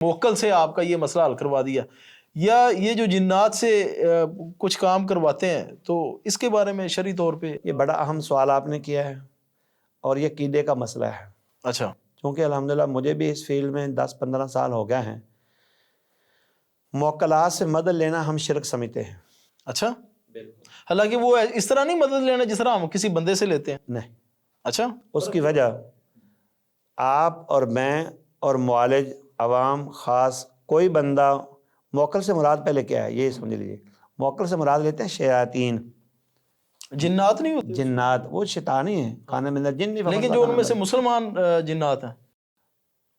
موکل سے آپ کا یہ مسئلہ حل کروا دیا، یا یہ جو جنات سے کچھ کام کرواتے ہیں، تو اس کے بارے میں شرعی طور پہ؟ یہ بڑا اہم سوال آپ نے کیا ہے، اور یہ عقیدے کا مسئلہ ہے۔ اچھا، کیونکہ الحمدللہ مجھے بھی اس فیلڈ میں 10-15 سال ہو گئے ہیں۔ موکلات سے مدد لینا ہم شرک سمجھتے ہیں۔ اچھا، حالانکہ وہ اس طرح نہیں مدد لینا جس طرح ہم کسی بندے سے لیتے ہیں۔ نہیں، اچھا، اس کی وجہ آپ اور میں اور معالج، عوام، خاص، کوئی بندہ، موکل سے مراد پہلے کیا ہے یہ سمجھ لیجیے۔ موکل سے مراد لیتے ہیں شیاطین، جنات نہیں ہوتے؟ جنات، وہ شیطان ہی ہیں، کان من الجن ففسق لیکن جو ان میں عن سے مسلمان جنات ہیں،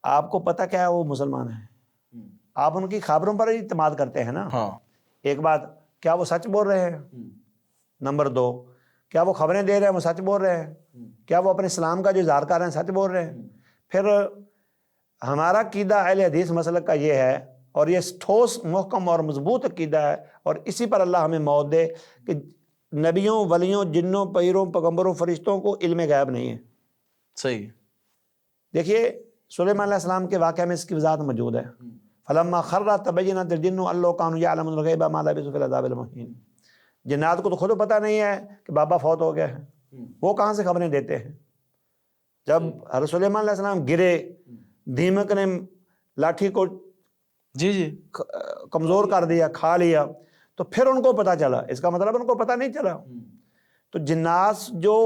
آپ کو پتہ کیا ہے وہ مسلمان ہیں؟ آپ ان کی خبروں پر اعتماد کرتے ہیں نا۔ ہاں، ایک بات، کیا وہ سچ بول رہے ہیں؟ نمبر 2، کیا وہ خبریں دے رہے ہیں وہ سچ بول رہے ہیں؟ کیا وہ اپنے اسلام کا جو اظہار کر رہے ہیں سچ بول رہے ہیں؟ پھر ہمارا عقیدہ اہل حدیث مسلک کا یہ ہے، اور یہ ٹھوس، محکم اور مضبوط عقیدہ ہے، اور اسی پر اللہ ہمیں موت دے کہ نبیوں، ولیوں، جنوں، پیروں، پیغمبروں، فرشتوں کو علم غیب نہیں ہے۔ صحیح۔ دیکھیے سلیمان علیہ السلام کے واقعہ میں اس کی وضاحت موجود ہے۔ فلما خر تبینت الجن ان لو کانوا یعلمون الغیب ما لبثوا فی العذاب المہین۔ جنات کو تو خود پتہ نہیں ہے کہ بابا فوت ہو گیا ہے، وہ کہاں سے خبریں دیتے ہیں؟ جب حضرت سلیمان علیہ السلام گرے، دیمک نے لاٹھی کو جی جی کمزور کر دیا، کھا لیا، تو پھر ان کو پتہ چلا۔ اس کا مطلب ان کو پتہ نہیں چلا۔ تو جنات جو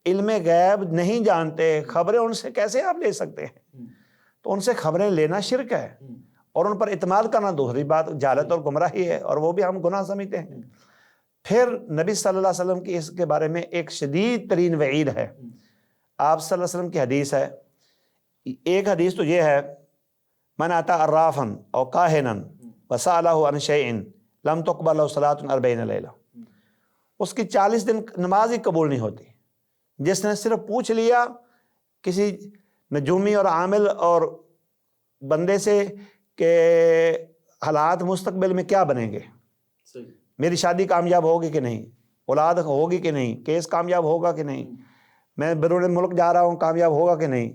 علم غیب نہیں جانتے، خبریں ان سے کیسے آپ لے سکتے ہیں؟ تو ان سے خبریں لینا شرک ہے، اور ان پر اعتماد کرنا دوسری بات جہالت اور گمراہی ہے، اور وہ بھی ہم گناہ سمجھتے ہیں۔ پھر نبی صلی اللہ علیہ وسلم کی اس کے بارے میں ایک شدید ترین وعید ہے۔ آپ صلی اللہ علیہ وسلم کی حدیث ہے، ایک حدیث تو یہ ہے، من اتی عرافا او کاہنا وسألہ عن شیء لم تقبل له صلاة 40 لیلہ۔ اس کی 40 دن نماز ہی قبول نہیں ہوتی۔ جس نے صرف پوچھ لیا کسی نجومی اور عامل اور بندے سے کہ حالات مستقبل میں کیا بنیں گے، میری شادی کامیاب ہوگی کہ نہیں، اولاد ہوگی کہ نہیں، کیس کامیاب ہوگا کہ نہیں، میں بیرون ملک جا رہا ہوں کامیاب ہوگا کہ نہیں،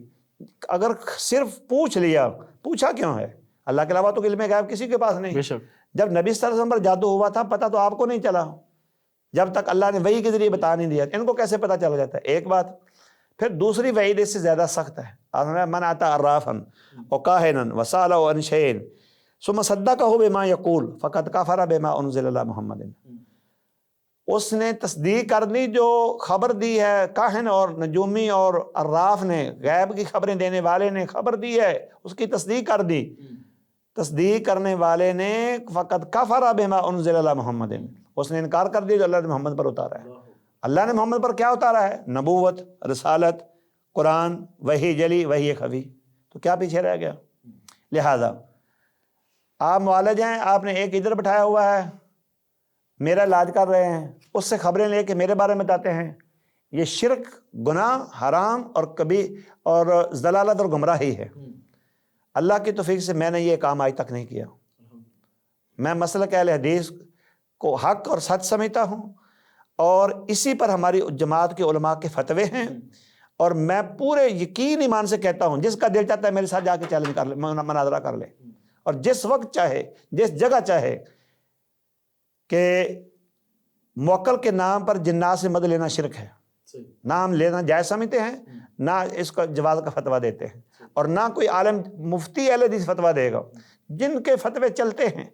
اگر صرف پوچھ لیا، پوچھا کیوں ہے؟ اللہ کے علاوہ تو علم غیب کسی کے پاس نہیں۔ بے شک۔ جب نبی صلی اللہ علیہ وسلم پر جادو ہوا تھا، پتہ تو آپ کو نہیں چلا جب تک اللہ نے وحی کے ذریعے بتا نہیں دیا۔ ان کو کیسے پتہ چل جاتا ہے؟ ایک بات۔ پھر دوسری وعید اس سے زیادہ سخت ہے، من اتی عرافا او کاہنا وسألہ عن شیء ثم صدقہ بما یقول فقد کفر بما انزل علی محمد۔ اس نے تصدیق کر دی جو خبر دی ہے کاہن اور نجومی اور عراف نے، غیب کی خبریں دینے والے نے خبر دی ہے، اس کی تصدیق کر دی۔ تصدیق کرنے والے نے فقط کفر بما انزل علی محمد، اس نے انکار کر دیا جو اللہ نے محمد پر اتارا ہے۔ اللہ نے محمد پر کیا اتارا ہے؟ نبوت، رسالت، قرآن، وحی جلی، وحی خفی۔ تو کیا پیچھے رہ گیا؟ لہذا آپ معالج ہیں، آپ نے ایک ادھر بٹھایا ہوا ہے، میرا علاج کر رہے ہیں، اس سے خبریں لے کے میرے بارے میں بتاتے ہیں، یہ شرک، گناہ، حرام اور کبھی اور ضلالت اور گمراہی ہے۔ اللہ کی توفیق سے میں نے یہ کام آج تک نہیں کیا۔ میں مسلک اہل حدیث کو حق اور سچ سمجھتا ہوں، اور اسی پر ہماری جماعت کے علماء کے فتوے ہیں، اور میں پورے یقین ایمان سے کہتا ہوں جس کا دل چاہتا ہے میرے ساتھ جا کے چیلنج کر لے، مناظرہ کر لے، اور جس وقت چاہے، جس جگہ چاہے، کہ موکل کے نام پر جنات سے مدد لینا شرک ہے۔ نام لینا جائز سمجھتے ہیں، نہ اس کا جواز کا فتویٰ دیتے ہیں، اور نہ کوئی عالم مفتی اہل حدیث فتویٰ دے گا۔ جن کے فتوے چلتے ہیں،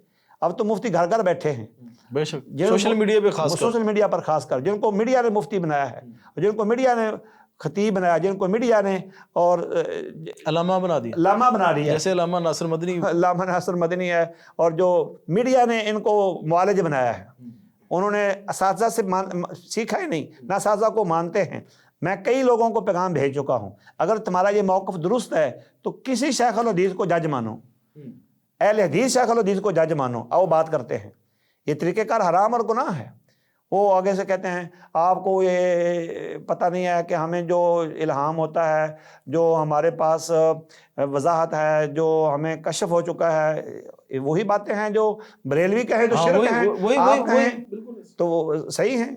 اب تو مفتی گھر گھر بیٹھے ہیں، بے شک، سوشل میڈیا پہ خاص کر، سوشل میڈیا پر خاص کر، جن کو میڈیا نے مفتی بنایا ہے، جن کو میڈیا نے خطیب بنایا، جن کو میڈیا نے اور علامہ بنا دیا، علامہ بنا دیا، جیسے علامہ ناصر مدنی۔ علامہ ناصر مدنی ہے، اور جو میڈیا نے ان کو معالج بنایا ہے، انہوں نے اساتذہ سے سیکھا ہی نہیں، نہ اساتذہ کو مانتے ہیں۔ میں کئی لوگوں کو پیغام بھیج چکا ہوں، اگر تمہارا یہ موقف درست ہے تو کسی شیخ الحدیث کو جج مانو، اہل حدیث شیخ الحدیث کو جج مانو، آؤ بات کرتے ہیں۔ یہ طریقہ کار حرام اور گناہ ہے۔ وہ آگے سے کہتے ہیں آپ کو یہ پتہ نہیں ہے کہ ہمیں جو الہام ہوتا ہے، جو ہمارے پاس وضاحت ہے، جو ہمیں کشف ہو چکا ہے، وہی باتیں ہیں جو بریلوی کہیں تو شرک ہیں، آپ کہیں تو صحیح ہیں۔